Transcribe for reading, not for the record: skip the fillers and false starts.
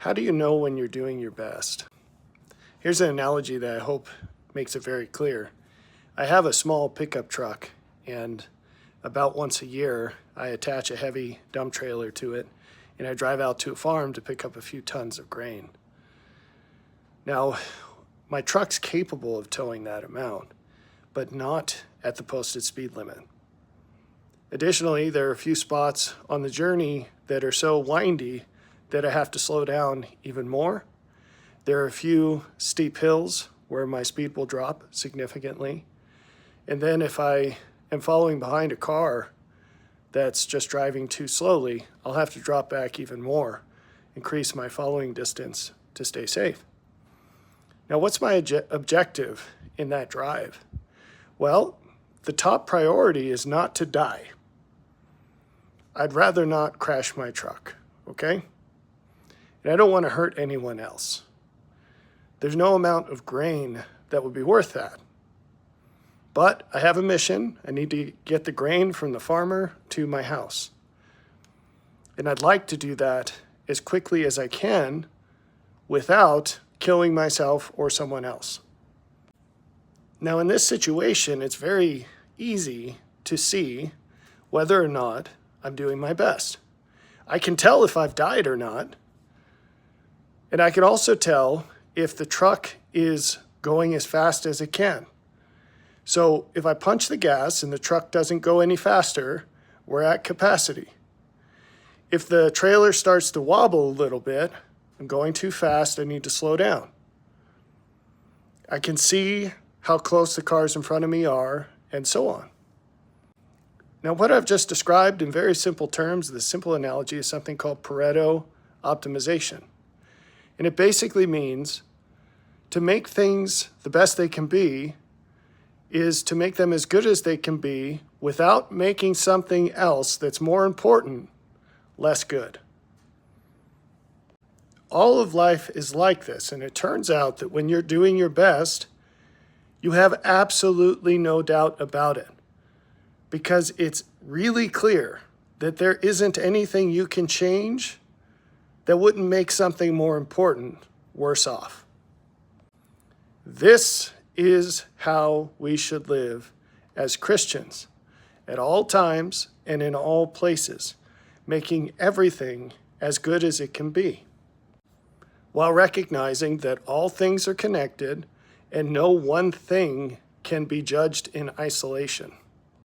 How do you know when you're doing your best? Here's an analogy that I hope makes it very clear. I have a small pickup truck, and about once a year, I attach a heavy dump trailer to it, and I drive out to a farm to pick up a few tons of grain. Now, my truck's capable of towing that amount, but not at the posted speed limit. Additionally, there are a few spots on the journey that are so windy that I have to slow down even more. There are a few steep hills where my speed will drop significantly. And then if I am following behind a car that's just driving too slowly, I'll have to drop back even more, increase my following distance to stay safe. Now, what's my objective in that drive? Well, the top priority is not to die. I'd rather not crash my truck, okay? And I don't want to hurt anyone else. There's no amount of grain that would be worth that. But I have a mission. I need to get the grain from the farmer to my house. And I'd like to do that as quickly as I can without killing myself or someone else. Now, in this situation, it's very easy to see whether or not I'm doing my best. I can tell if I've died or not. And I can also tell if the truck is going as fast as it can. So if I punch the gas and the truck doesn't go any faster, we're at capacity. If the trailer starts to wobble a little bit, I'm going too fast, I need to slow down. I can see how close the cars in front of me are, and so on. Now, what I've just described in very simple terms, the simple analogy is something called Pareto optimization. And it basically means to make things the best they can be is to make them as good as they can be without making something else that's more important less good. All of life is like this, and it turns out that when you're doing your best, you have absolutely no doubt about it, because it's really clear that there isn't anything you can change that wouldn't make something more important worse off. This is how we should live as Christians at all times and in all places, making everything as good as it can be, while recognizing that all things are connected and no one thing can be judged in isolation.